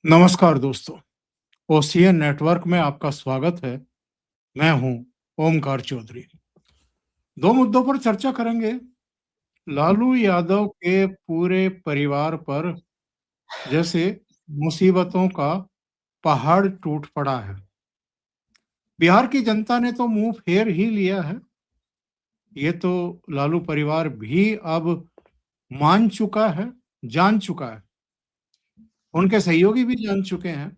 नमस्कार दोस्तों, ocean network में आपका स्वागत है। मैं हूं ओमकार चौधरी। दो मुद्दों पर चर्चा करेंगे। लालू यादव के पूरे परिवार पर जैसे मुसीबतों का पहाड़ टूट पड़ा है। बिहार की जनता ने तो मुंह फेर ही लिया है। ये तो लालू परिवार भी अब मान चुका है, जान चुका है। उनके सहयोगी भी जान चुके हैं,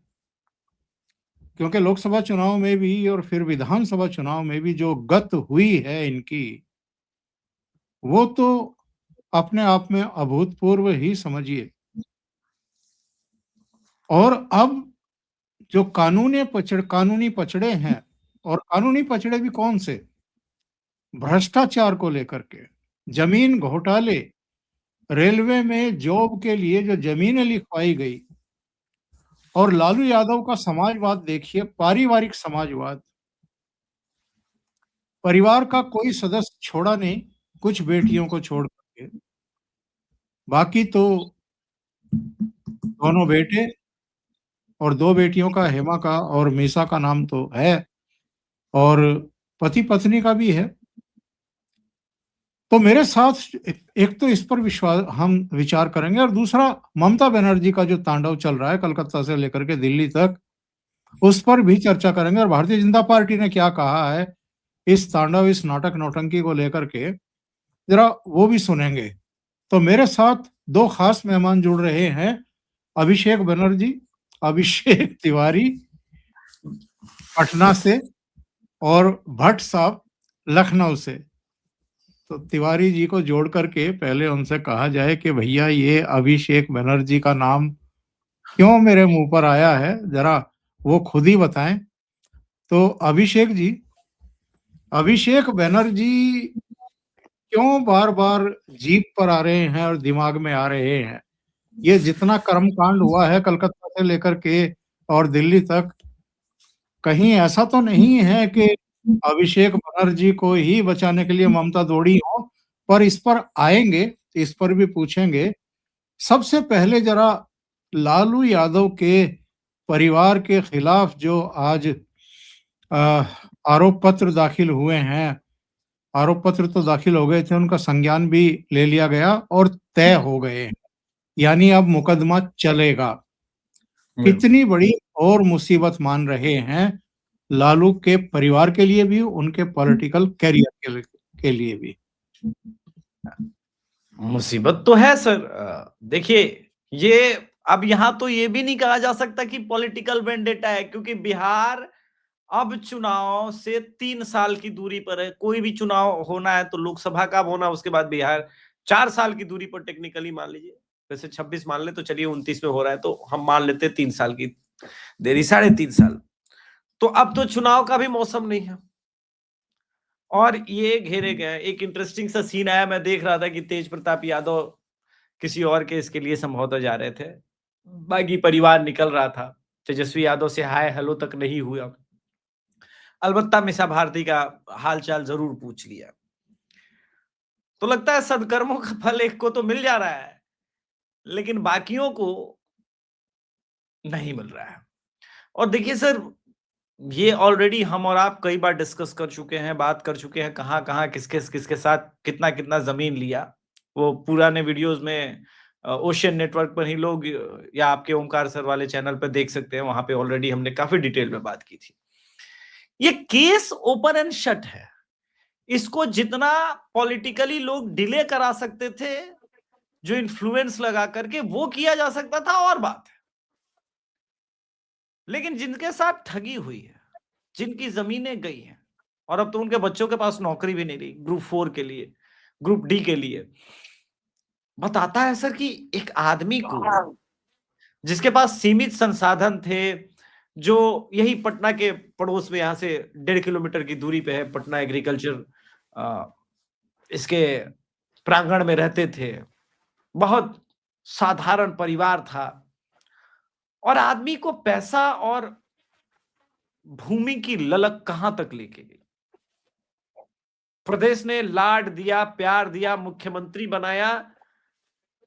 क्योंकि लोकसभा चुनाव में भी और फिर विधानसभा चुनाव में भी जो गत हुई है इनकी, वो तो अपने आप में अभूतपूर्व ही समझिए। और अब जो कानूनी पचड़े हैं, और कानूनी पचड़े भी कौन से? भ्रष्टाचार को लेकर के, जमीन घोटाले, रेलवे में जॉब के लिए जो जमीनें लिखवाई गई, और लालू यादव का समाजवाद देखिए, पारिवारिक समाजवाद। परिवार का कोई सदस्य छोड़ा नहीं, कुछ बेटियों को छोड़ करके। बाकी तो दोनों बेटे और 2 बेटियों का, हेमा का और मीसा का नाम तो है, और पति-पत्नी का भी है। तो मेरे साथ एक तो इस पर हम विचार करेंगे, और दूसरा ममता बनर्जी का जो तांडव चल रहा है कलकत्ता से लेकर के दिल्ली तक, उस पर भी चर्चा करेंगे, और भारतीय जनता पार्टी ने क्या कहा है इस तांडव, इस नाटक नौटंकी को लेकर के, ज़रा वो भी सुनेंगे। तो मेरे साथ 2 खास मेहमान जुड़ रहे हैं, अभिषेक बनर्जी, अभिषेक तिवारी पटना से, और भट्ट साहब लखनऊ से। तो तिवारी जी को जोड़ करके पहले उनसे कहा जाए कि भैया, ये अभिषेक बनर्जी का नाम क्यों मेरे मुंह पर आया है, जरा वो खुद ही बताएं। तो अभिषेक जी, अभिषेक बनर्जी क्यों बार बार जीप पर आ रहे हैं और दिमाग में आ रहे हैं? ये जितना कर्मकांड हुआ है कलकत्ता से लेकर के और दिल्ली तक, कहीं ऐसा तो नहीं है कि अभिषेक बनर्जी को ही बचाने के लिए ममता दौड़ी हो? पर इस पर आएँगे, इस पर भी पूछेंगे। सबसे पहले ज़रा लालू यादव के परिवार के खिलाफ जो आज अ, आरोप पत्र दाखिल हुए हैं, आरोप पत्र तो दाखिल हो गए थे, उनका संज्ञान भी ले लिया गया और तय हो गए हैं। यानी अब मुकदमा चलेगा। बिल्कुल। कितनी बड़ी और मुसीबत मान रहे हैं लालू के परिवार के लिए भी, उनके पॉलिटिकल करियर के लिए भी। मुसीबत तो है सर। देखिए, ये अब यहाँ तो ये भी नहीं कहा जा सकता कि पॉलिटिकल वेंडेटा है, क्योंकि बिहार अब चुनाव से 3 साल की दूरी पर है। कोई भी चुनाव होना है तो लोकसभा का होना, उसके बाद बिहार 4 साल की दूरी पर टेक्निकली मान लीजिए। वैसे 26 मान ले तो चलिए, 29 में हो रहा है तो हम मान लेते हैं 3 साल की देरी, साढ़े 3 साल। तो अब तो चुनाव का भी मौसम नहीं है और ये घेरे गए हैं। एक इंटरेस्टिंग सा सीन आया, मैं देख रहा था कि तेज प्रताप यादव किसी और केस के लिए संभवतः जा रहे थे। बागी परिवार निकल रहा था। तेजस्वी यादव से हाय हेलो तक नहीं हुआ। अलबत्ता मीसा भारती का हाल-चाल ज़रूर पूछ लिया। तो लगता है सद्कर्मों का फल एक को तो मिल जा रहा है, लेकिन बाकियों को नहीं मिल रहा है। और देखिए सर, ये ऑलरेडी हम और आप कई बार डिस्कस कर चुके हैं, बात कर चुके हैं, कहाँ-कहाँ, किसके साथ कितना-कितना ज़मीन लिया। वो पुराने वीडियोज़ में ओशियन नेटवर्क पर ही लोग या आपके ओमकार सर वाले चैनल पे देख सकते हैं, वहाँ पे ऑलरेडी हमने काफ़ी डिटेल में बात की थी। ये केस ओपन एंड शट है। इसको जितना पॉलिटिकली लोग डिले करा सकते थे, जो इन्फ्लुएंस लगा करके वो किया जा सकता था, और बात है। लेकिन जिनके साथ ठगी हुई है, जिनकी ज़मीनें गई हैं और अब तो उनके बच्चों के पास नौकरी भी नहीं रही, ग्रुप 4 के लिए, ग्रुप डी के लिए। बताता है सर कि एक आदमी को जिसके पास सीमित संसाधन थे, जो यही पटना के पड़ोस में यहाँ से 1.5 किलोमीटर की दूरी पे है, पटना एग्रीकल्चर इसके प्रांगण में रहते थे। बहुत साधारण परिवार था और आदमी को पैसा और भूमि की ललक कहाँ तक लेके गई। प्रदेश ने लाड दिया, प्यार दिया, मुख्यमंत्री बनाया।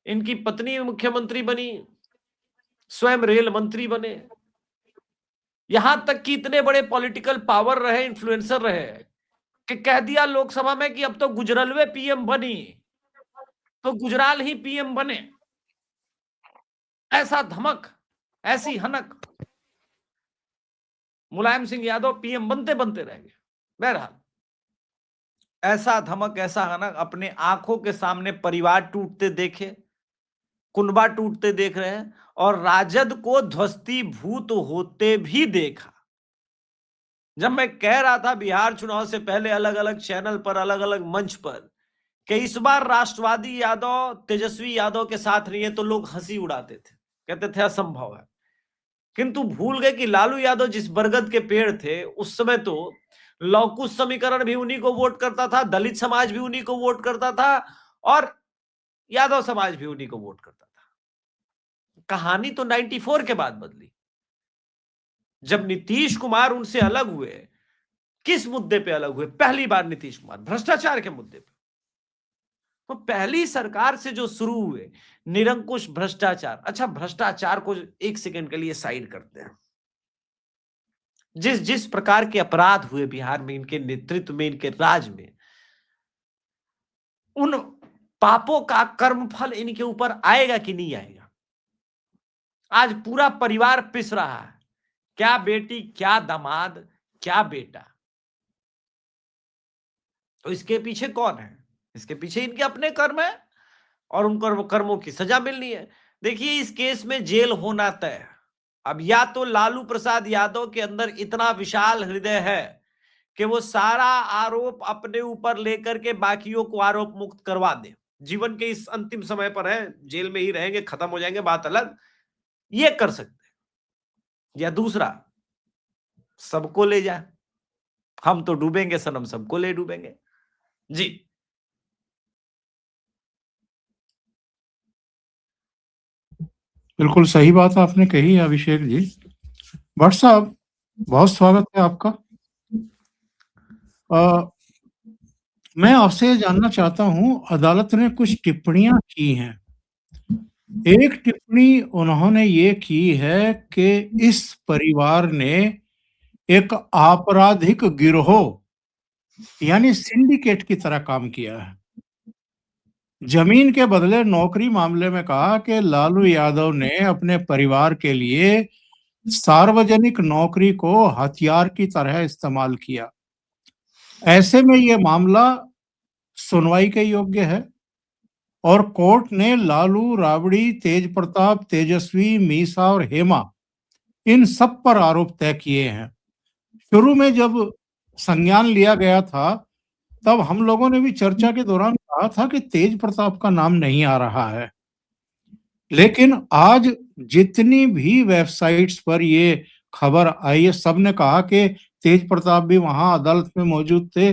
इनकी पत्नी मुख्यमंत्री बनी, स्वयं रेल मंत्री बने, यहां तक कि इतने बड़े पॉलिटिकल पावर रहे, इन्फ्लुएंसर रहे कि कह दिया लोकसभा में कि अब तो गुजरलवे पीएम बनी, तो गुजराल ही पीएम बने। ऐसा धमक, ऐसी हनक, मुलायम सिंह यादव पीएम बनते बनते रह गए। बहरहाल ऐसा धमक, ऐसा हनक, अपने आंखों के सामने परिवार टूटते देखे, कुनबा टूटते देख रहे हैं और राजद को ध्वस्तीभूत होते भी देखा। जब मैं कह रहा था बिहार चुनाव से पहले अलग अलग चैनल पर, अलग अलग मंच पर, कि इस बार राष्ट्रवादी यादव तेजस्वी यादव के साथ नहीं है, तो लोग हंसी उड़ाते थे, कहते थे असंभव है। किंतु भूल गए कि लालू यादव जिस बरगद के पेड़ थे, उस समय तो लौकुश समीकरण भी उन्हीं को वोट करता था, दलित समाज भी उन्हीं को वोट करता था और यादव समाज भी उन्हीं को वोट करता था। कहानी तो 94 के बाद बदली, जब नीतीश कुमार उनसे अलग हुए। किस मुद्दे पे अलग हुए? पहली बार नीतीश कुमार भ्रष्टाचार के मुद्दे पे। तो पहली सरकार से जो शुरू हुए निरंकुश भ्रष्टाचार। अच्छा, भ्रष्टाचार को एक सेकंड के लिए साइड करते हैं। जिस जिस प्रकार के अपराध हुए बिहार में, इनके नेतृत्व में, इनके राज में, उन पापों का कर्मफल इनके ऊपर आएगा कि नहीं आएगा? आज पूरा परिवार पिस रहा है, क्या बेटी, क्या दामाद, क्या बेटा। तो इसके पीछे कौन है? इसके पीछे इनके अपने कर्म है और उन कर्मों की सजा मिलनी है। देखिए, इस केस में जेल होना तय है। अब या तो लालू प्रसाद यादव के अंदर इतना विशाल हृदय है कि वो सारा आरोप अपने ऊपर लेकर के बाकियों को आरोप मुक्त करवा दे। जीवन के इस अंतिम समय पर है, जेल में ही रहेंगे, खत्म हो जाएंगे, बात अलग, ये कर सकते हैं। या दूसरा, सबको ले जाए, हम तो डूबेंगे सनम, सबको ले डूबेंगे। जी बिल्कुल सही बात आपने कही अभिषेक जी। भट्ट साहब, बहुत स्वागत है आपका। अ, मैं आपसे ये जानना चाहता हूँ, अदालत ने कुछ टिप्पणियां की हैं। एक टिप्पणी उन्होंने ये की है कि इस परिवार ने एक आपराधिक गिरोह यानी सिंडिकेट की तरह काम किया है। जमीन के बदले नौकरी मामले में कहा कि लालू यादव ने अपने परिवार के लिए सार्वजनिक नौकरी को हथियार की तरह इस्तेमाल किया। ऐसे में ये मामला सुनवाई के योग्य है और कोर्ट ने लालू, राबड़ी, तेज प्रताप, तेजस्वी, मीसा और हेमा इन सब पर आरोप तय किए हैं। शुरू में जब संज्ञान लिया गया था, तब हम लोगों ने भी चर्चा के दौरान कहा था कि तेज प्रताप का नाम नहीं आ रहा है। लेकिन आज जितनी भी वेबसाइट्स पर ये खबर आई है, सबने कहा कि तेज प्रताप भी वहां अदालत में मौजूद थे,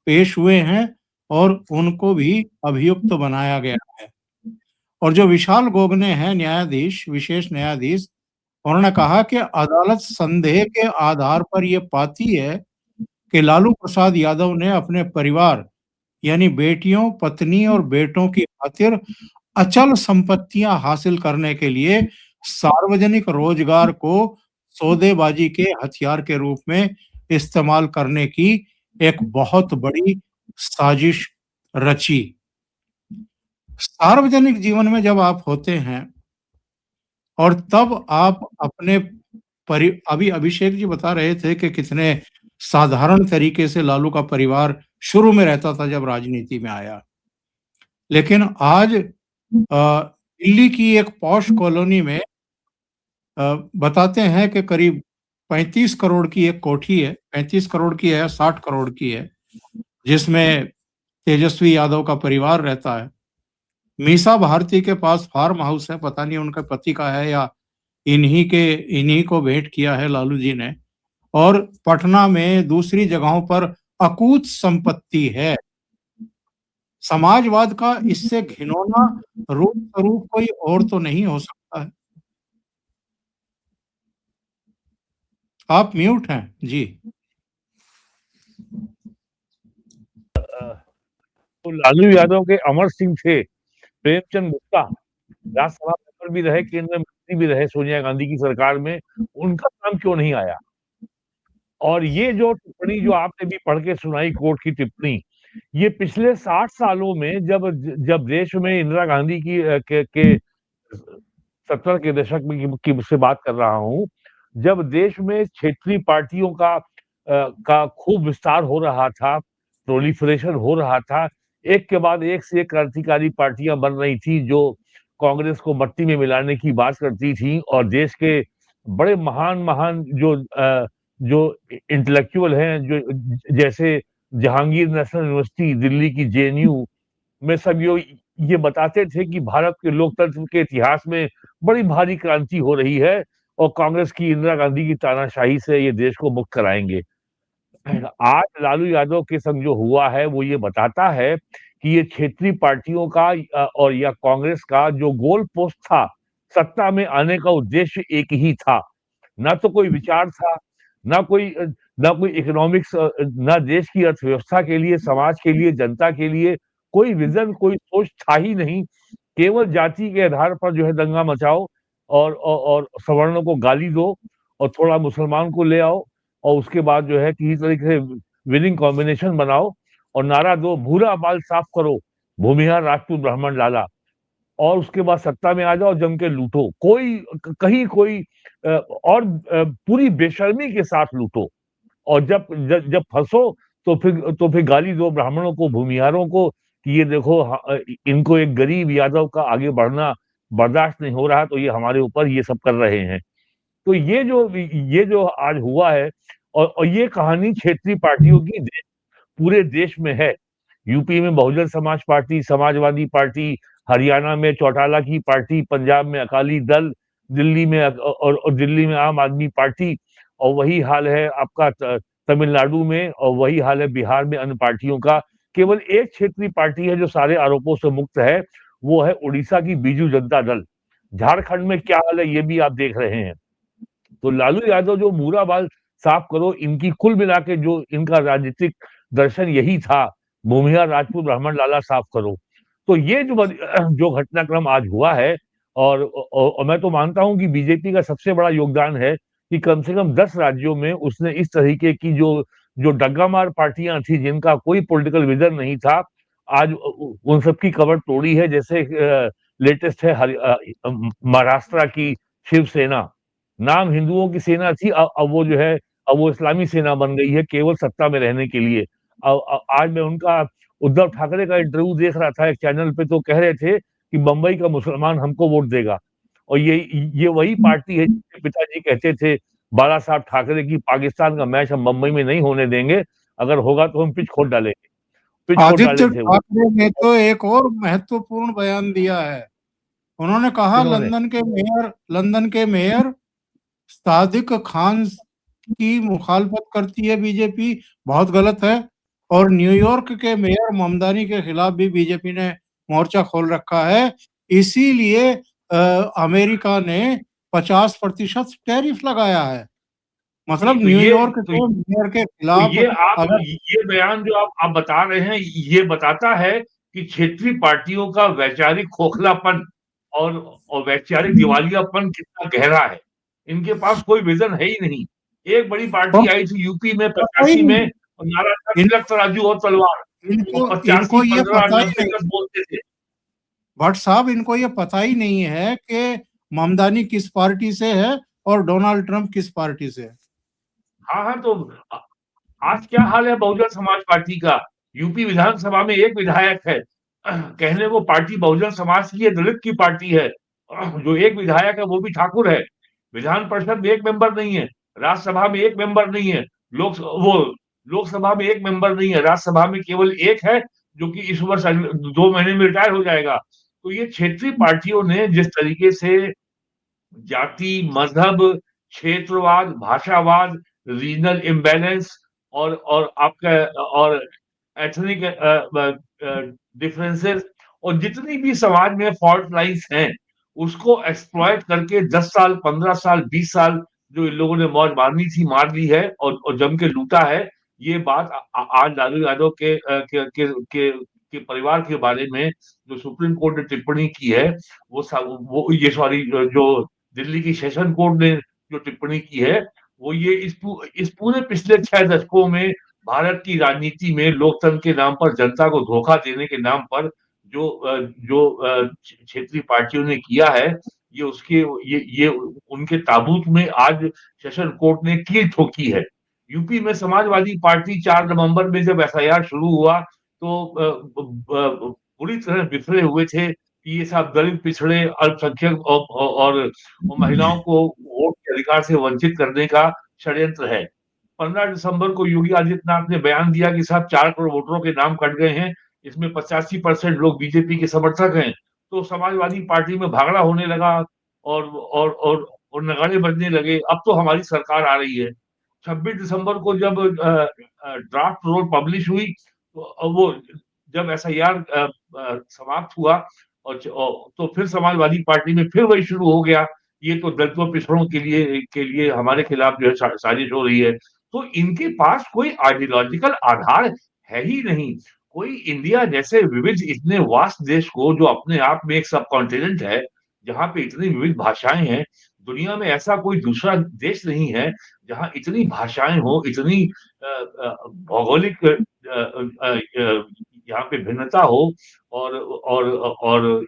पेश हुए हैं और उनको भी अभियुक्त बनाया गया है। और जो विशाल गोगने हैं न्यायाधीश, विशेष न्यायाधीश, उन्होंने कहा कि अदालत संदेह के आधार पर यह पाती है कि लालू प्रसाद यादव ने अपने परिवार यानी बेटियों, पत्नी और बेटों की खातिर अचल संपत्तियां हासिल करने के लिए सार्वजनिक रोजगार को सौदेबाजी के हथियार के रूप में इस्तेमाल करने की एक बहुत बड़ी साजिश रची। सार्वजनिक जीवन में जब आप होते हैं और तब आप अपने अभी अभिषेक जी बता रहे थे कि कितने साधारण तरीके से लालू का परिवार शुरू में रहता था जब राजनीति में आया। लेकिन आज दिल्ली की एक पॉश कॉलोनी में बताते हैं कि करीब 35 करोड़ की एक कोठी है, 35 करोड़ की है, 60 करोड़ की है, जिसमें तेजस्वी यादव का परिवार रहता है। मीसा भारती के पास फार्म हाउस है, पता नहीं उनके पति का है या इन्हीं को भेंट किया है लालू जी ने। और पटना में दूसरी जगहों पर अकूत संपत्ति है। समाजवाद का इससे घिनौना रूप स्वरूप कोई और तो नहीं हो सकता है। आप म्यूट हैं जी। तो लालू यादव के अमर सिंह थे, प्रेमचंद गुप्ता राज्यसभा मेंबर भी रहे, केंद्र मंत्री भी रहे सोनिया गांधी की सरकार में, उनका नाम क्यों नहीं आया? और ये जो टिप्पणी जो आपने भी पढ़ के सुनाई कोर्ट की टिप्पणी, ये पिछले 60 सालों में जब देश में इंदिरा गांधी की के 70 के दशक में की से बात कर रहा हूँ, जब देश में क्षेत्रीय पार्टियों का खूब विस्तार हो रहा था, प्रोलिफरेशन हो रहा था, एक के बाद एक से एक क्रांतिकारी पार्टियां बन रही थी जो कांग्रेस को मट्टी में मिलाने की बात करती थी और देश के बड़े महान-महान जो इंटेलेक्चुअल हैं, जो जैसे जहांगीर नेशनल यूनिवर्सिटी दिल्ली की जेएनयू में सब ये बताते थे कि भारत के लोकतंत्र के इतिहास में बड़ी भारी क्रांति हो रही है और कांग्रेस की इंदिरा गांधी की तानाशाही से ये देश को मुक्त कराएंगे। आज लालू यादव के संग जो हुआ है वो ये बताता है कि ये क्षेत्रीय पार्टियों का और या कांग्रेस का जो गोल पोस्ट था, सत्ता में आने का उद्देश्य एक ही था। ना तो कोई विचार था, ना कोई इकोनॉमिक्स, ना देश की अर्थव्यवस्था के लिए, समाज के लिए, जनता के लिए कोई विजन, कोई सोच था ही नहीं। केवल जाति के आधार पर जो है दंगा मचाओ और सवर्णों को गाली दो और थोड़ा मुसलमान को ले आओ और उसके बाद जो है किसी तरीके से विनिंग कॉम्बिनेशन बनाओ और नारा दो, भूरा बाल साफ करो, भूमिहार राजपूत ब्राह्मण लाला, और उसके बाद सत्ता में आ जाओ, जम के लूटो। कहीं कोई पूरी बेशर्मी के साथ लूटो और जब फंसो तो फिर गाली दो ब्राह्मणों को, भूमिहारों को कि ये देखो इनको एक गरीब यादव का आगे बढ़ना बर्दाश्त नहीं हो रहा तो ये हमारे ऊपर ये सब कर रहे हैं। तो ये जो आज हुआ है और ये कहानी क्षेत्रीय पार्टियों की पूरे देश में है। यूपी में बहुजन समाज पार्टी, समाजवादी पार्टी, हरियाणा में चौटाला की पार्टी, पंजाब में अकाली दल, दिल्ली में दिल्ली में आम आदमी पार्टी, और वही हाल है आपका तमिलनाडु में, और वही हाल है बिहार में अन्य पार्टियों का। केवल एक क्षेत्रीय पार्टी है जो सारे आरोपों से मुक्त है, वो है उड़ीसा की बीजू जनता दल। झारखंड में क्या हाल है ये भी आप देख रहे हैं। तो लालू यादव जो मूरा बाल साफ करो, इनकी कुल मिला के जो इनका राजनीतिक दर्शन यही था, भूमिहार राजपूत ब्राह्मण लाला साफ करो। तो ये जो घटनाक्रम आज हुआ है और मैं तो मानता हूं कि बीजेपी का सबसे बड़ा योगदान है कि कम से कम 10 राज्यों में उसने इस तरीके की जो डग्गामार पार्टियां थी जिनका कोई पॉलिटिकल विजन नहीं था, आज उन सबकी कबर तोड़ी है। जैसे लेटेस्ट है महाराष्ट्र की शिवसेना, नाम हिंदुओं की सेना थी, अब वो जो है अब वो इस्लामी सेना बन गई है केवल सत्ता में रहने के लिए। आज मैं उनका उद्धव ठाकरे का इंटरव्यू देख रहा था एक चैनल पे, तो कह रहे थे कि बंबई का मुसलमान हमको वोट देगा, और ये वही पार्टी है जिसके पिताजी कहते थे बाला साहब ठाकरे की पाकिस्तान का मैच हम बंबई में नहीं होने देंगे, अगर होगा तो हम पिच खोद डालेंगे। पिच खोद डाले आदित्य थे वो। ठाकरे ने तो एक और महत्वपूर्ण बयान दिया है। उन्होंने कहा किन्होंने? लंदन के मेयर सादिक खान की मुखालफत करती है बीजेपी, बहुत गलत है। और न्यूयॉर्क के मेयर ममदानी के खिलाफ भी बीजेपी ने मोर्चा खोल रखा है। इसीलिए अमेरिका ने 50% टैरिफ लगाया है। मतलब न्यूयॉर्क के मेयर के खिलाफ ये बयान जो आप बता रहे हैं, ये बताता है कि क्षेत्रीय पार्टियों का वैचारिक खोखलापन और वैचारिक दिवालियापन कितना गहरा है। इनके पास कोई विजन है ही नहीं। एक बड़ी पार्टी आई थी यूपी में 85 में, नारा था तिलक तराजू और तलवार। इनको 85, ये 15, पता ही 90 नहीं, तक बोलते थे। भट्ट साहब इनको ये पता ही नहीं है कि ममदानी किस पार्टी से है और डोनाल्ड ट्रंप किस पार्टी से है। हाँ, तो आज क्या हाल है बहुजन समाज पार्टी का? यूपी विधानसभा में एक विधायक है, कहने वो पार्टी बहुजन समाज की है, दलित की पार्टी है। जो एक विधायक है वो भी ठाकुर है। विधान परिषद में एक मेंबर नहीं है, राज्यसभा में एक मेंबर नहीं है, लोकसभा में एक मेंबर नहीं है, राज्यसभा में केवल एक है जो कि इस वर्ष 2 महीने में रिटायर हो जाएगा। तो ये क्षेत्रीय पार्टियों ने जिस तरीके से जाति, मजहब, क्षेत्रवाद, भाषावाद, रीजनल इम्बैलेंस और आपका और एथनिक डिफरेंसेस और जितनी भी समाज में फॉल्ट लाइंस हैं, उसको एक्सप्लॉइट करके 10 साल, 15 साल, 20 साल जो इन लोगों ने मौज मारनी थी मार ली है और जम के लूटा है। ये बात आज लालू यादव के परिवार के बारे में जो सुप्रीम कोर्ट ने टिप्पणी की है, वो ये सॉरी जो दिल्ली की सेशन कोर्ट ने जो टिप्पणी की है वो ये इस पूरे पिछले 6 दशकों में भारत की राजनीति में लोकतंत्र के नाम पर, जनता को धोखा देने के नाम पर जो क्षेत्रीय पार्टियों ने किया है, ये उनके ताबूत में आज सेशन कोर्ट ने कील ठोकी है। यूपी में समाजवादी पार्टी 4 नवंबर में जब एफआईआर शुरू हुआ तो पूरी तरह बिखरे हुए थे कि ये सब दलित, पिछड़े, अल्पसंख्यक और महिलाओं को वोट के अधिकार से वंचित करने का षड्यंत्र है। 15 दिसंबर को योगी आदित्यनाथ ने बयान दिया कि साहब 4 करोड़ वोटरों के नाम कट गए हैं, इसमें 85% लोग बीजेपी के समर्थक हैं। तो समाजवादी पार्टी में भागड़ा होने लगा और नगाड़े बजने लगे, अब तो हमारी सरकार आ रही है। 26 दिसंबर को जब ड्राफ्ट रोल पब्लिश हुई तो वो जब एसआईआर समाप्त हुआ और तो फिर समाजवादी पार्टी में फिर वही शुरू हो गया, ये तो दलितों, पिछड़ों के लिए हमारे खिलाफ जो है साजिश हो रही है। तो इनके पास कोई आइडियोलॉजिकल आधार है ही नहीं। कोई इंडिया जैसे विविध इतने वास्ट देश को, जो अपने आप में एक सब कॉन्टिनेंट है, जहाँ पे इतनी विविध भाषाएं हैं, दुनिया में ऐसा कोई दूसरा देश नहीं है जहाँ इतनी भाषाएं हो, इतनी भौगोलिक यहाँ पे भिन्नता हो और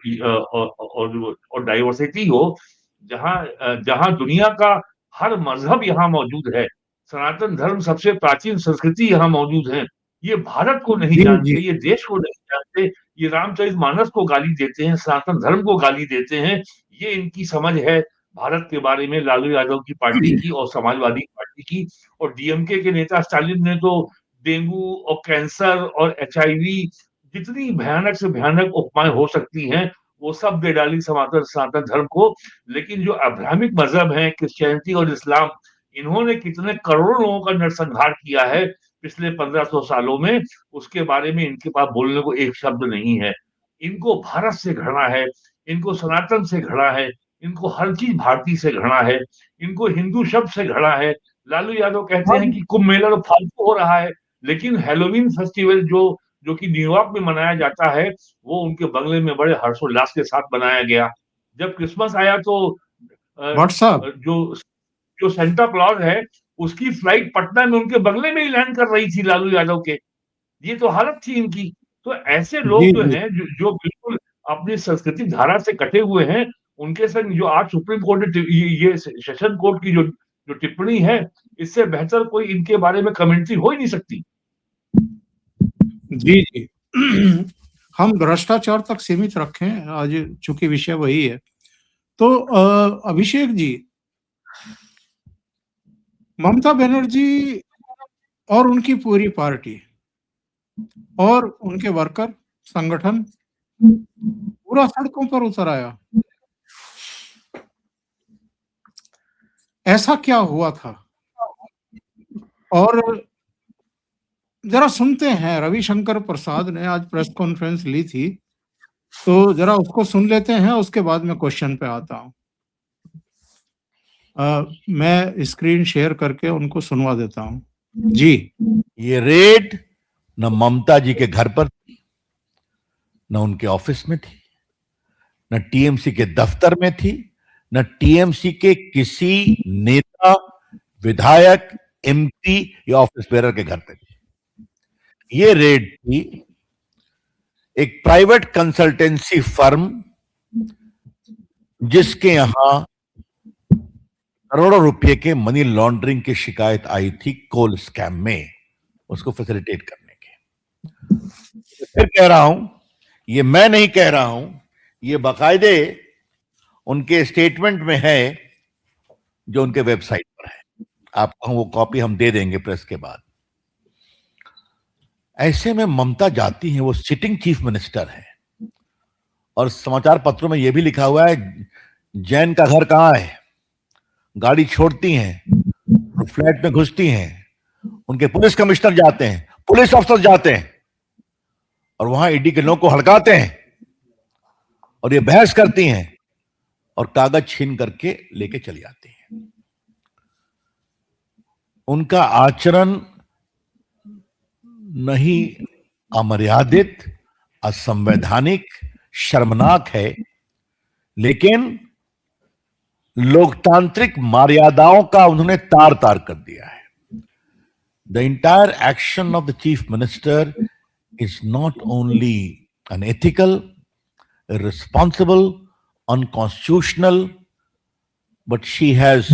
डाइवर्सिटी हो, जहाँ दुनिया का हर मजहब यहाँ मौजूद है, सनातन धर्म सबसे प्राचीन संस्कृति यहाँ मौजूद है। ये भारत को नहीं जानते, ये देश को नहीं जानते, ये रामचरितमानस को गाली देते हैं, सनातन धर्म को गाली देते हैं। ये इनकी समझ है भारत के बारे में लालू यादव की पार्टी की और समाजवादी पार्टी की। और डीएमके के नेता स्टालिन ने तो डेंगू और कैंसर और एचआईवी जितनी भयानक से भयानक उपमाएं हो सकती हैं वो सब दे डाली सनातन धर्म को। लेकिन जो अब्राहमिक मजहब है, क्रिश्चियनिटी और इस्लाम, इन्होंने कितने करोड़ों लोगों का नरसंहार किया है पिछले 1500 सालों में, उसके बारे में इनके पास बोलने को एक शब्द नहीं है। इनको भारत से घृणा है, इनको सनातन से घृणा है, इनको हर चीज भारतीय से घृणा है, इनको हिंदू शब्द से घृणा है। लालू यादव कहते हैं कि कुंभ मेला तो फालतू हो रहा है, लेकिन हैलोवीन फेस्टिवल जो कि न्यूयॉर्क में मनाया जाता है, वो उनके बंगले में बड़े हर्षोल्लास के साथ मनाया गया। जब क्रिसमस आया तो जो सेंटा क्लॉज है, उसकी फ्लाइट पटना में उनके बंगले में ही लैंड कर रही थी लालू यादव के। ये तो हालत थी इनकी। तो ऐसे लोग जो हैं, जो बिल्कुल अपनी सांस्कृतिक धारा से कटे हुए हैं, उनके संग जो आज सुप्रीम कोर्ट ने ये सेशन कोर्ट की जो टिप्पणी है, इससे बेहतर कोई इनके बारे में कमेंट्री हो ही नहीं सकती। जी जी हम भ्रष्टाचार तक सीमित रखें, आज चूंकि विषय वही है। तो अभिषेक जी, ममता बनर्जी और उनकी पूरी पार्टी और उनके वर्कर संगठन पूरा सड़कों पर उतर आया। ऐसा क्या हुआ था? और जरा सुनते हैं, रविशंकर प्रसाद ने आज प्रेस कॉन्फ्रेंस ली थी, तो जरा उसको सुन लेते हैं, उसके बाद में क्वेश्चन पे आता हूं। मैं स्क्रीन शेयर करके उनको सुनवा देता हूं। जी, ये रेड न ममता जी के घर पर थी, न उनके ऑफिस में थी, न टीएमसी के दफ्तर में थी, न टीएमसी के किसी नेता, विधायक, एमपी या ऑफिस बेरर के घर पे थी। ये रेड थी एक प्राइवेट कंसल्टेंसी फर्म जिसके यहां करोड़ों रुपए के मनी लॉन्ड्रिंग की शिकायत आई थी कोल स्कैम में, उसको फैसिलिटेट करने के। फिर कह रहा हूं, ये मैं नहीं कह रहा हूं, ये बाकायदे उनके स्टेटमेंट में है जो उनके वेबसाइट पर है। आपको वो कॉपी हम दे देंगे प्रेस के बाद। ऐसे में ममता जाती हैं, वो सिटिंग चीफ मिनिस्टर है, और समाचार पत्रों में यह भी लिखा हुआ है जैन का घर कहां है, गाड़ी छोड़ती हैं, फ्लैट में घुसती हैं, उनके पुलिस कमिश्नर जाते हैं, पुलिस अफसर जाते हैं और वहां ईडी के लोगों को हड़काते हैं और ये बहस करती हैं और कागज छीन करके लेके चली आती हैं। उनका आचरण नहीं अमर्यादित, असंवैधानिक, शर्मनाक है, लोकतांत्रिक मर्यादाओं का उन्होंने तार तार कर दिया है। The entire action of the chief minister is not only unethical, irresponsible, unconstitutional, but she has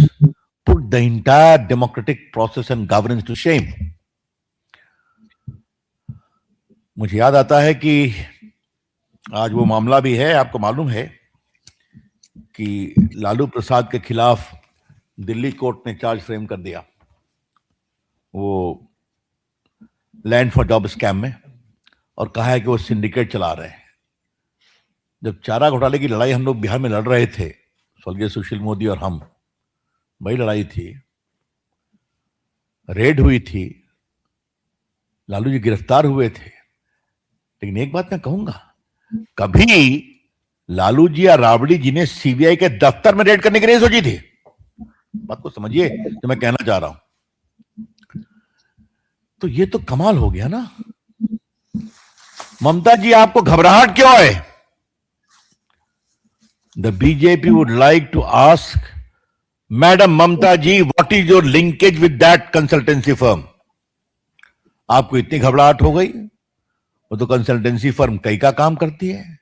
put the entire democratic process and governance to shame. मुझे याद आता है कि आज वो मामला भी है, आपको मालूम है कि लालू प्रसाद के खिलाफ दिल्ली कोर्ट ने चार्ज फ्रेम कर दिया वो लैंड फॉर जॉब स्कैम में, और कहा है कि वो सिंडिकेट चला रहे हैं। जब चारा घोटाले की लड़ाई हम लोग बिहार में लड़ रहे थे, स्वर्गीय सुशील मोदी और हम, वही लड़ाई थी, रेड हुई थी, लालू जी गिरफ्तार हुए थे। लेकिन एक बात मैं कहूंगा, कभी लालू जी या राबड़ी जी ने सीबीआई के दफ्तर में रेड करने की नहीं सोची थी। बात को समझिए जो मैं कहना चाह रहा हूं। तो ये तो कमाल हो गया ना। ममता जी, आपको घबराहट क्यों है? The BJP would like to ask Madam Mamta ji, what is your linkage with that consultancy firm? आपको इतनी घबराहट हो गई? वो तो कंसल्टेंसी फर्म कई का काम करती है।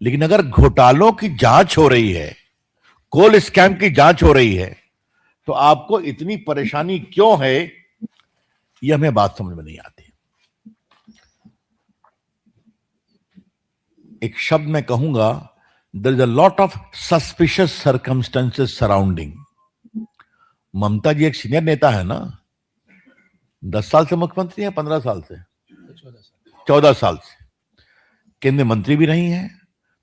लेकिन अगर घोटालों की जांच हो रही है, कोल स्कैम की जांच हो रही है, तो आपको इतनी परेशानी क्यों है? यह हमें बात समझ में नहीं आती। एक शब्द मैं कहूंगा, there is a lot of suspicious circumstances surrounding. ममता जी एक सीनियर नेता है ना, 10 साल से मुख्यमंत्री है, 15 साल से, 14 साल से केंद्रीय मंत्री भी रही हैं,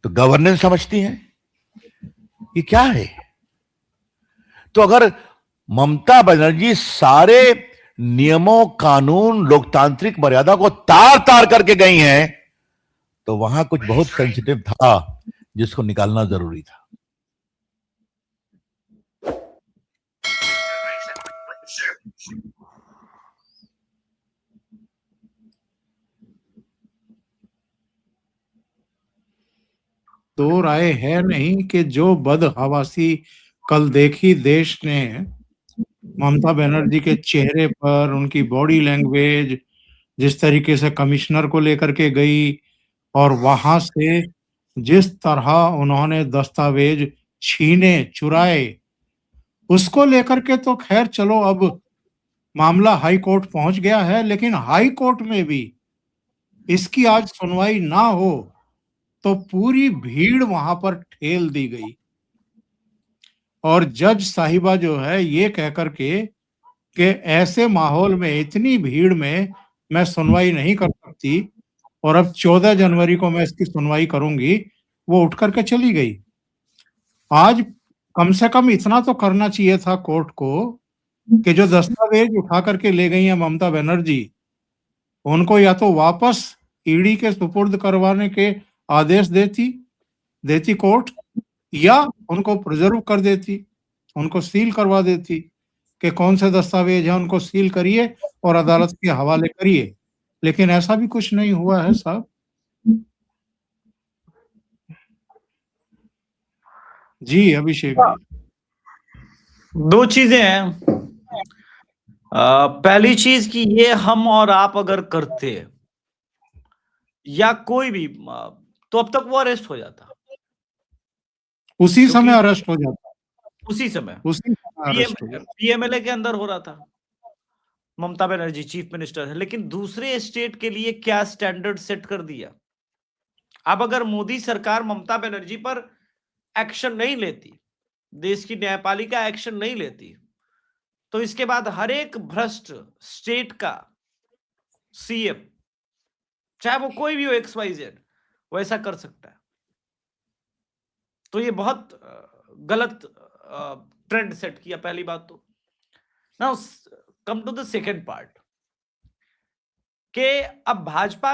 तो गवर्नेंस समझती हैं। ये क्या है? तो अगर ममता बनर्जी सारे नियमों, कानून, लोकतांत्रिक मर्यादा को तार तार करके गई हैं, तो वहां कुछ बहुत सेंसिटिव था जिसको निकालना जरूरी था। दो राय है नहीं कि जो बदहवासी कल देखी देश ने ममता बनर्जी के चेहरे पर, उनकी बॉडी लैंग्वेज, जिस तरीके से कमिश्नर को लेकर के गई और वहां से जिस तरह उन्होंने दस्तावेज छीने, चुराए, उसको लेकर के तो खैर चलो अब मामला हाई कोर्ट पहुंच गया है, लेकिन हाई कोर्ट में भी इसकी आज सुनवाई ना हो तो पूरी भीड़ वहां पर ठेल दी गई। और जज साहिबा जो है ये कह करके कि ऐसे माहौल में, इतनी भीड़ में मैं सुनवाई नहीं कर सकती और अब 14 जनवरी को मैं इसकी सुनवाई करूंगी, वो उठ करके चली गई। आज कम से कम इतना तो करना चाहिए था कोर्ट को कि जो दस्तावेज उठा करके ले गई हैं ममता बनर्जी, उनको या तो वापस ईडी के सुपुर्द करवाने के आदेश देती कोर्ट, या उनको प्रिजर्व कर देती, उनको सील करवा देती कि कौन से दस्तावेज हैं उनको सील करिए और अदालत के हवाले करिए। लेकिन ऐसा भी कुछ नहीं हुआ है साहब। जी अभिषेक जी। दो चीजें हैं। पहली चीज कि ये हम और आप अगर करते या कोई भी, तो अब तक वो अरेस्ट हो जाता, उसी समय अरेस्ट हो जाता, उसी समय अरेस्ट हो जाता। पीएमएलए के अंदर हो रहा था। ममता बनर्जी चीफ मिनिस्टर है, लेकिन दूसरे स्टेट के लिए क्या स्टैंडर्ड सेट कर दिया। अब अगर मोदी सरकार ममता बनर्जी पर एक्शन नहीं लेती, देश की न्यायपालिका एक्शन नहीं लेती, तो इसके बाद हर एक भ्रष्ट स्टेट का सीएम, चाहे वो कोई भी हो, XYZ, वो ऐसा कर सकता है। तो ये बहुत गलत ट्रेंड सेट किया, पहली बात तो। Now come to the second part के अब भाजपा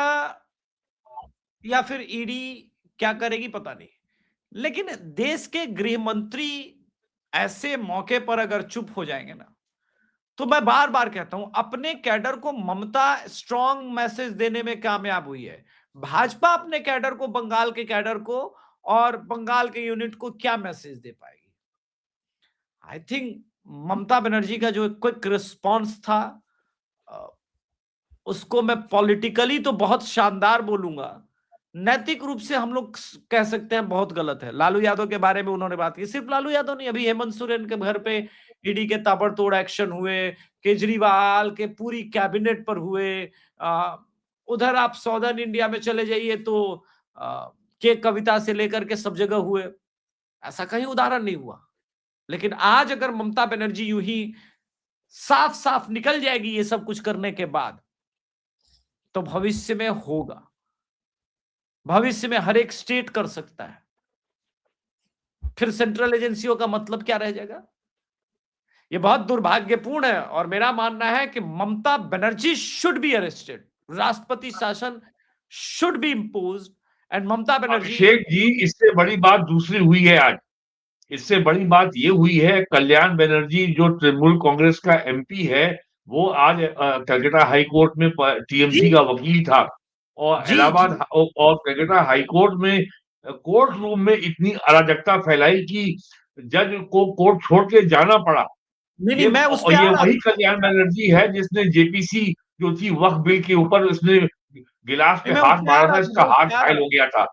या फिर ईडी क्या करेगी पता नहीं, लेकिन देश के गृह मंत्री ऐसे मौके पर अगर चुप हो जाएंगे ना, तो मैं बार बार कहता हूं, अपने कैडर को ममता स्ट्रॉन्ग मैसेज देने में कामयाब हुई है। भाजपा अपने कैडर को, बंगाल के कैडर को और बंगाल के यूनिट को क्या मैसेज दे पाएगी? आई थिंक ममता बनर्जी का जो क्विक रिस्पॉन्स था, उसको मैं पॉलिटिकली तो बहुत शानदार बोलूंगा, नैतिक रूप से हम लोग कह सकते हैं बहुत गलत है। लालू यादव के बारे में उन्होंने बात की, सिर्फ लालू यादव नहीं, अभी हेमंत सोरेन के घर पे ईडी के ताबड़तोड़ एक्शन हुए, केजरीवाल के पूरी कैबिनेट पर हुए, उधर आप साउदर्न इंडिया में चले जाइए तो के कविता से लेकर के सब जगह हुए, ऐसा कहीं उदाहरण नहीं हुआ। लेकिन आज अगर ममता बनर्जी यूं ही साफ साफ निकल जाएगी ये सब कुछ करने के बाद, तो भविष्य में होगा, भविष्य में हर एक स्टेट कर सकता है, फिर सेंट्रल एजेंसियों का मतलब क्या रह जाएगा? ये बहुत दुर्भाग्यपूर्ण है और मेरा मानना है कि Mamata Banerjee should be arrested, राष्ट्रपति शासन should be imposed and Mamata Banerjee. Abhishek ji, इससे बड़ी बात दूसरी हुई है आज। इससे बड़ी बात ये हुई है, कल्याण बनर्जी जो तृणमूल कांग्रेस का एमपी है, वो आज कलकत्ता हाई कोर्ट में टीएमसी का वकील था और इलाहाबाद और कलकत्ता हाई कोर्ट में कोर्ट रूम में इतनी अराजकता फैलाई कि जज को कोर्ट छोड़ के जाना पड़ा। नहीं, मैं उस पे ये वही कल्याण बनर्जी है जिसने जेपीसी जो थी वक्फ बिल के ऊपर उसने गिलास पे हाथ मारा था, इसका हाथ घायल हो गया था।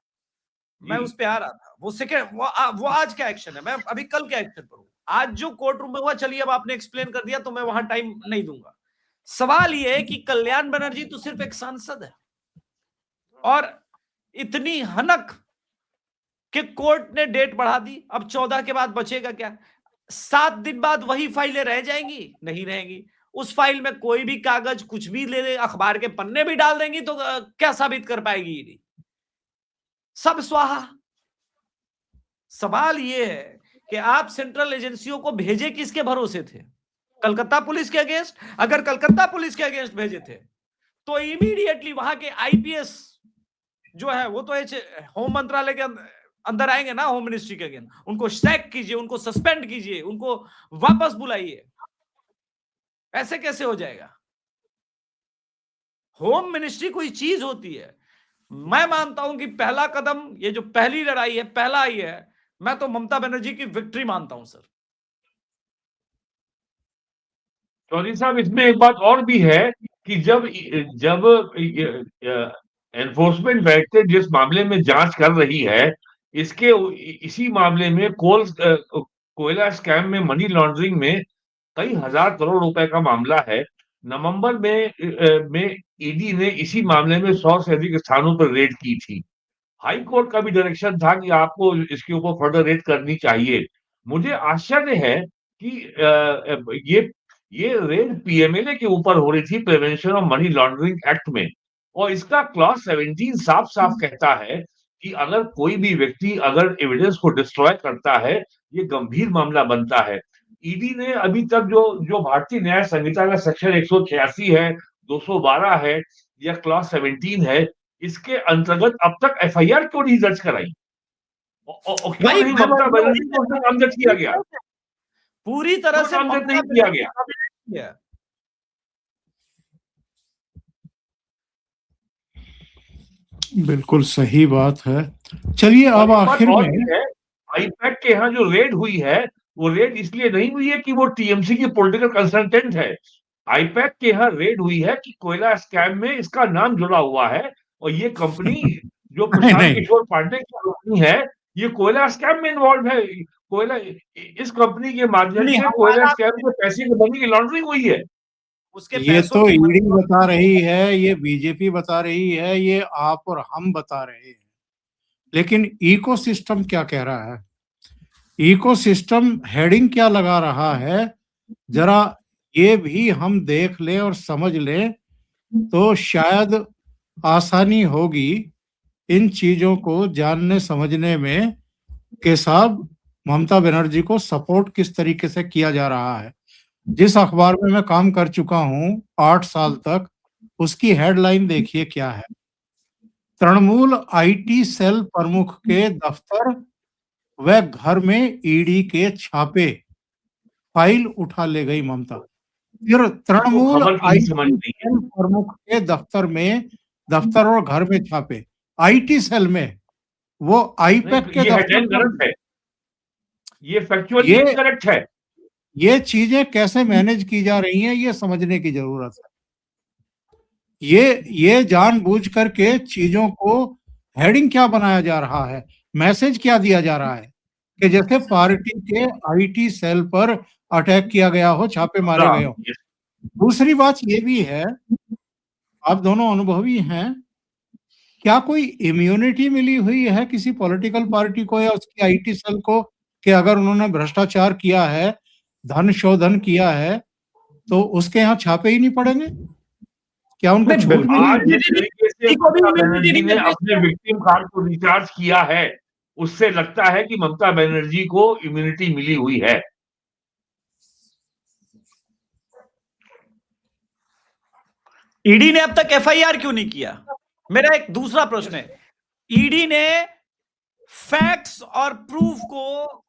मैं उस पे आ रहा था, वो सेकंड वो आज का एक्शन है, मैं अभी कल के एक्शन पर हूं। आज जो कोर्ट रूम में हुआ, चलिए अब आपने एक्सप्लेन कर दिया तो मैं वहां टाइम नहीं दूंगा। सवाल ये है कि कल्याण बनर्जी तो सिर्फ एक सांसद है और इतनी हनक कि कोर्ट ने डेट बढ़ा दी, अब 14 के बाद बचेगा क्या? 7 दिन बाद वही फाइलें रह जाएंगी? नहीं रहेंगी। उस फाइल में कोई भी कागज कुछ भी ले ले, अखबार के पन्ने भी डाल देंगी तो क्या साबित कर पाएगी ईडी? सब स्वाहा। सवाल यह है कि आप सेंट्रल एजेंसियों को भेजे किसके भरोसे थे? कलकत्ता पुलिस के अगेंस्ट? अगर कलकत्ता पुलिस के अगेंस्ट भेजे थे तो इमीडिएटली वहां के आईपीएस जो है वो तो होम मंत्रालय के अंदर आएंगे ना, होम मिनिस्ट्री के अगेंस्ट। उनको सैक कीजिए, उनको सस्पेंड कीजिए, उनको वापस बुलाइए। ऐसे कैसे हो जाएगा? होम मिनिस्ट्री कोई चीज होती है। मैं मानता हूं कि पहला कदम, ये जो पहली लड़ाई है, पहला ही है, मैं तो ममता बनर्जी की विक्ट्री मानता हूं सर। चौधरी साहब, इसमें एक बात और भी है कि जब एनफोर्समेंट डायरेक्टरेट जिस मामले में जांच कर रही है, इसी मामले में कोयला स्कैम में, मनी लॉन्ड्रिंग में कई हजार करोड़ रुपए का मामला है। नवंबर में ईडी ने इसी मामले में 100 से अधिक स्थानों पर रेड की थी। हाई कोर्ट का भी डायरेक्शन था कि आपको इसके ऊपर फर्दर रेड करनी चाहिए। मुझे आश्चर्य है कि ये रेड पीएमएलए के ऊपर हो रही थी, prevention of money laundering act में, और इसका क्लॉज 17 साफ साफ कहता है कि अगर कोई भी व्यक्ति अगर एविडेंस को डिस्ट्रॉय करता है, ये गंभीर मामला बनता है। ईडी ने अभी तक जो भारतीय न्याय संहिता का सेक्शन 186 है, 212 है या क्लॉज 17 है, इसके अंतर्गत अब तक एफआईआर क्यों नहीं दर्ज कराई? और क्यों नहीं ममता बनर्जी को नामजद किया गया? पूरी तरह से नामजद नहीं किया गया। बिल्कुल सही बात है। चलिए अब आखिर में आईपैक के यहाँ जो रेड हुई है, वो रेड इसलिए नहीं हुई है कि वो टीएमसी की पॉलिटिकल कंसल्टेंट है। आईपैक के यहाँ रेड हुई है कि कोयला स्कैम में इसका नाम जुड़ा हुआ है और ये कंपनी जो प्रशांत किशोर पांडे की कंपनी है, ये कोयला स्कैम में इन्वॉल्व है। कोयला, इस कंपनी के माध्यम से कोयला स्कैम के पैसे की मनी की लॉन्ड्रिंग हुई है। ये तो ईडी बता रही है, ये बीजेपी बता रही है, ये आप और हम बता रहे हैं, लेकिन इकोसिस्टम क्या कह रहा है? इकोसिस्टम हेडिंग क्या लगा रहा है? जरा ये भी हम देख लें और समझ लें तो शायद आसानी होगी इन चीजों को जानने समझने में कि साहब ममता बनर्जी को सपोर्ट किस तरीके से किया जा रहा है। जिस अखबार में मैं काम कर चुका हूं 8 साल तक, उसकी हेडलाइन देखिए क्या है। तृणमूल आईटी सेल प्रमुख के दफ्तर व घर में ईडी के छापे, फाइल उठा ले गई ममता। फिर तृणमूल आईटी सेल प्रमुख के दफ्तर और घर में छापे, आईटी सेल में, वो आईपैक के दफ्तर है। ये फैक्चुअली इनकरेक्ट है। ये चीजें कैसे मैनेज की जा रही हैं, ये समझने की जरूरत है। ये जानबूझ करके चीजों को हेडिंग क्या बनाया जा रहा है, मैसेज क्या दिया जा रहा है कि जैसे पार्टी के आईटी सेल पर अटैक किया गया हो, छापे मारे गए हो। दूसरी बात ये भी है, आप दोनों अनुभवी हैं, क्या कोई इम्यूनिटी मिली हुई है किसी पॉलिटिकल पार्टी को या उसकी आईटी सेल को कि अगर उन्होंने भ्रष्टाचार किया है, धन शोधन किया है, तो उसके यहाँ छापे ही नहीं पड़ेंगे? क्या उनको नहीं, छूट बिल्कुल। मिली? आज जिस तरीके से किसी को भी ममता immunity बनर्जी नहीं ने मिल रही अपने है। विक्टिम कार्ड को रिचार्ज किया है, उससे लगता है कि ममता बनर्जी को इम्यूनिटी मिली हुई है। ईडी ने अब तक एफआईआर क्यों नहीं किया? मेरा एक दूसरा प्रश्न है, ईडी ने फैक्ट्स और प्रूफ को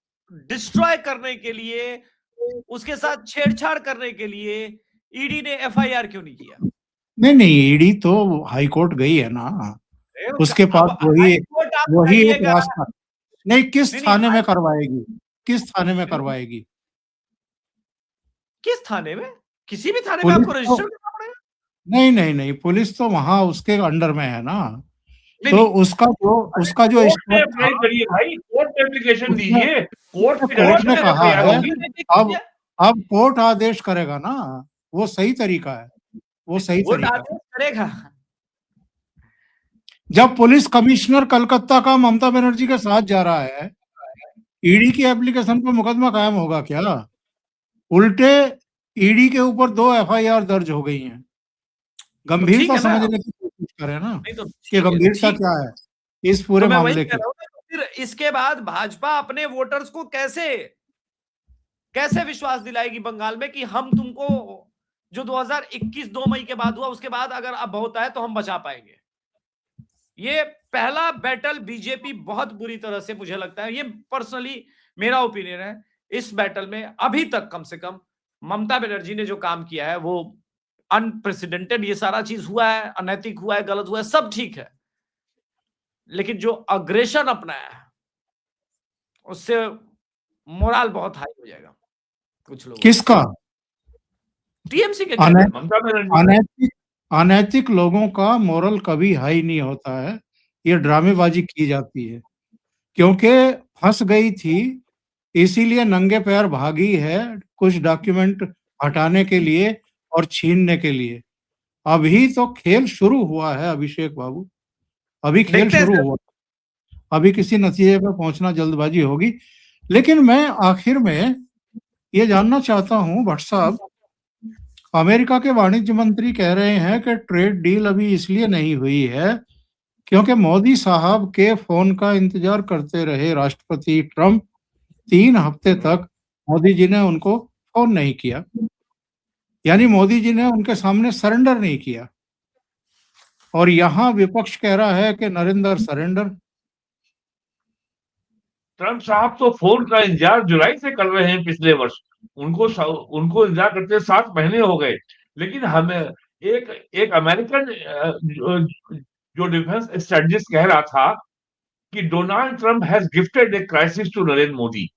डिस्ट्रॉय करने के लिए, उसके साथ छेड़छाड़ करने के लिए ईडी ने एफआईआर क्यों नहीं किया? नहीं, ईडी तो हाई कोर्ट गई है ना, उसके पास अब वही हाईकोर्ट आप वही एक कहिएगा, रास्ता। नहीं, किस नहीं, थाने में हाई करवाएगी? किस थाने में करवाएगी? किस थाने में? किसी भी थाने में पुलिस आपको तो रजिस्टर करना पड़ेगा? नहीं, पुलिस तो वहाँ उसके अंडर में है ना, नहीं, तो नहीं, उसका जो कोर्ट में स्टेप अप्लाई था, करिए भाई, कोर्ट में एप्लीकेशन उसने दीजिए, कोर्ट उसने में कोर्ट डायरेक्शन ने में कहा एफआईआर है, होगी। अब कोर्ट आदेश करेगा ना, वो सही तरीका है, वो सही कोर्ट तरीका है। आदेश करेगा। जब पुलिस कमिश्नर कलकत्ता का ममता बनर्जी के साथ जा रहा है, ईडी की एप्लीकेशन पर मुकदमा कायम होगा क्या? उल्टे ईडी के ऊपर 2 एफआईआर दर्ज हो गई हैं। तो ठीक गंभीरता है ना, समझने की कोशिश करें ना, नहीं तो कि ठीक है, गंभीरता ठीक। क्या है इस पूरे तो मैं वही मामले कह की। रहा हूँ, तो फिर इसके बाद भाजपा अपने वोटर्स को कैसे विश्वास दिलाएगी बंगाल में कि हम तुमको जो 2021 2 मई के बाद हुआ, उसके बाद अगर अब होता है तो हम बचा पाएंगे। ये पहला बैटल बीजेपी बहुत बुरी तरह से, मुझे लगता है, ये पर्सनली मेरा ओपिनियन है, इस बैटल में अभी तक कम से कम ममता बनर्जी ने जो काम किया है वो अनप्रेसिडेंटेड, ये सारा चीज हुआ है, अनैतिक हुआ है, गलत हुआ है, सब ठीक है, लेकिन जो अग्रेशन अपनाया है उससे मोरल बहुत हाई हो जाएगा कुछ लोगों का। किसका? टीएमसी के अनैतिक कैंडिडेट ममता बनर्जी अनैतिक अनैतिक लोगों का मोरल कभी हाई नहीं होता है, ये ड्रामेबाजी की जाती है, क्योंकि फंस गई थी इसीलिए नंगे पैर भागी है, कुछ डॉक्यूमेंट हटाने के लिए और छीनने के लिए। अभी तो खेल शुरू हुआ है अभिषेक बाबू, अभी खेल देखते हैं शुरू सर। हुआ, अभी किसी नतीजे पे पहुंचना जल्दबाजी होगी। लेकिन मैं आखिर में ये जानना चाहता हूं, भट्ट साहब, अमेरिका के वाणिज्य मंत्री कह रहे हैं कि ट्रेड डील अभी इसलिए नहीं हुई है क्योंकि मोदी साहब के फोन का इंतजार करते रहे राष्ट्रपति ट्रंप, 3 हफ्ते तक मोदी जी ने उनको फोन नहीं किया, यानी मोदी जी ने उनके सामने सरेंडर नहीं किया, और यहाँ विपक्ष कह रहा है कि नरेंद्र सरेंडर। ट्रंप साहब तो फोन का इंतजार जुलाई से कर रहे हैं पिछले वर्ष, उनको इंतजार करते 7 महीने हो गए। लेकिन हमें एक अमेरिकन जो डिफेंस स्ट्रेटजिस्ट कह रहा था कि Donald Trump has gifted a crisis to Narendra Modi.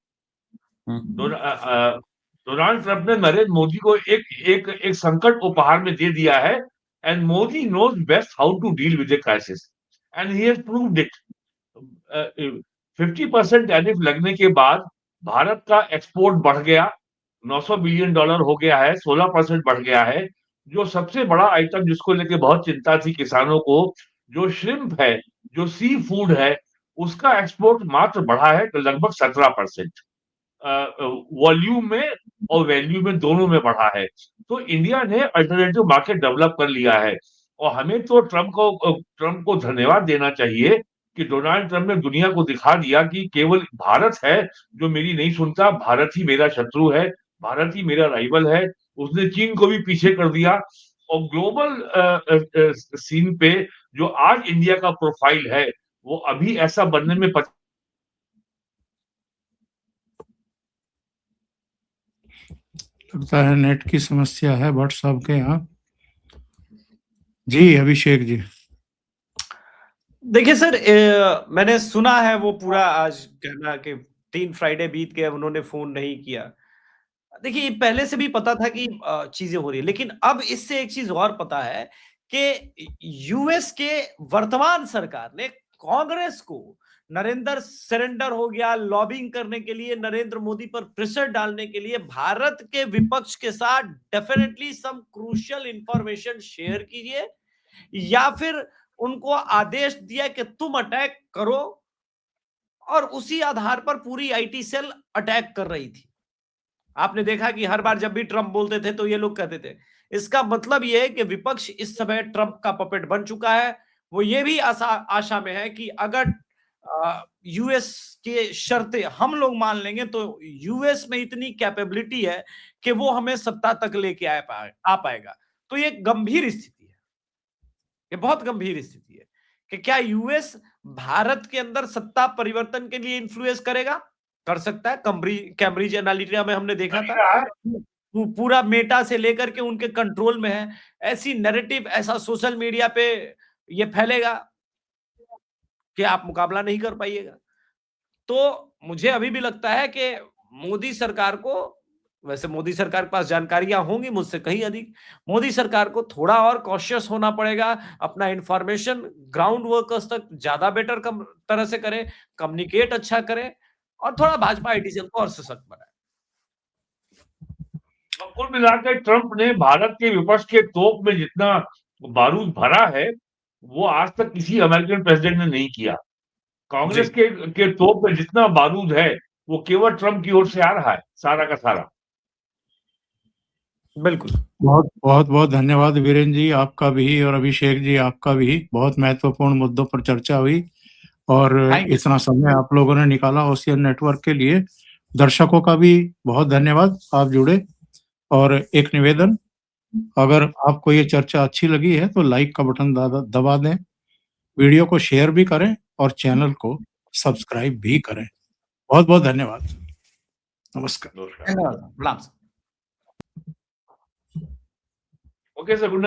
Donald Trump ने नरेंद्र मोदी को एक संकट उपहार में दे दिया है, and Modi knows best how to deal with a crisis, and he has proved it. 50% tariff लगने के बाद भारत का एक्सपोर्ट बढ़ गया, $900 बिलियन हो गया है, 16% बढ़ गया है। जो सबसे बड़ा आइटम जिसको लेके बहुत चिंता थी किसानों को, जो श्रिम्प है, जो सी फूड है, उसका एक्सपोर्ट मात्र बढ़ा है लगभग 17%। वॉल्यूम में और वैल्यू में दोनों में बढ़ा है। तो इंडिया ने अल्टरनेटिव मार्केट डेवलप कर लिया है, और हमें तो ट्रंप को धन्यवाद देना चाहिए कि डोनाल्ड ट्रंप ने दुनिया को दिखा दिया कि केवल भारत है जो मेरी नहीं सुनता, भारत ही मेरा शत्रु है, भारत ही मेरा राइवल है। उसने चीन को भी पीछे कर दिया, और ग्लोबल सीन पे जो आज इंडिया का प्रोफाइल है वो अभी ऐसा बनने में लगता है नेट की समस्या है भट्ट साहब के यहाँ। जी अभिषेक जी। देखिए सर, मैंने सुना है वो पूरा आज कहना कि 3 फ्राइडे बीत गए, उन्होंने फोन नहीं किया। देखिए पहले से भी पता था कि चीजें हो रही है, लेकिन अब इससे एक चीज और पता है कि यूएस के वर्तमान सरकार ने कांग्रेस को नरेंद्र सरेंडर हो गया, लॉबिंग करने के लिए, नरेंद्र मोदी पर प्रेशर डालने के लिए भारत के विपक्ष के साथ definitely some crucial information share कीजिए, या फिर उनको आदेश दिया कि तुम अटैक करो, और उसी आधार पर पूरी आईटी सेल अटैक कर रही थी। आपने देखा कि हर बार जब भी ट्रंप बोलते थे तो ये लोग कहते थे। इसका मतलब ये है कि विपक्ष इस समय ट्रंप का पपेट बन चुका है। वो ये भी आशा में है कि अगर यूएस के शर्तें हम लोग मान लेंगे तो यूएस में इतनी कैपेबिलिटी है कि वो हमें सत्ता तक लेके आ पाएगा। तो ये गंभीर स्थिति है, ये बहुत गंभीर स्थिति है कि क्या यूएस भारत के अंदर सत्ता परिवर्तन के लिए इन्फ्लुएंस करेगा? कर सकता है। कैम्ब्रिज एनालिटिका में हमने देखा था, पूरा मेटा से लेकर के उनके कंट्रोल में है। ऐसी नैरेटिव, ऐसा सोशल मीडिया पे ये फैलेगा कि आप मुकाबला नहीं कर पाइएगा। तो मुझे अभी भी लगता है कि मोदी सरकार को, वैसे मोदी सरकार के पास जानकारियां होंगी मुझसे कहीं अधिक, मोदी सरकार को थोड़ा और कॉशियस होना पड़ेगा, अपना इंफॉर्मेशन ग्राउंड वर्कर्स तक ज्यादा बेटर तरह से करें, कम्युनिकेट अच्छा करें, और थोड़ा भाजपा आईटी सेल को और सशक्त बनाए। कुल मिलाकर ट्रंप ने भारत के विपक्ष के तोप में जितना बारूद भरा है वो आज तक किसी अमेरिकन प्रेसिडेंट ने नहीं किया। कांग्रेस के तोप में जितना बारूद है वो केवल ट्रंप की ओर से आ रहा है, सारा का सारा। बिल्कुल। बहुत बहुत बहुत धन्यवाद वीरेंद्र जी, आपका भी, और अभिषेक जी आपका भी। बहुत महत्वपूर्ण मुद्दों पर चर्चा हुई और इतना समय आप लोगों ने निकाला ओशियन नेटवर्क के लिए। दर्शकों का भी बहुत धन्यवाद, आप जुड़े। और एक निवेदन, अगर आपको ये चर्चा अच्छी लगी है तो लाइक का बटन दबा दें, वीडियो को शेयर भी करें और चैनल को सब्सक्राइब भी करें। बहुत बहुत धन्यवाद। नमस्कार। धन्यवाद। Okay sir, good night.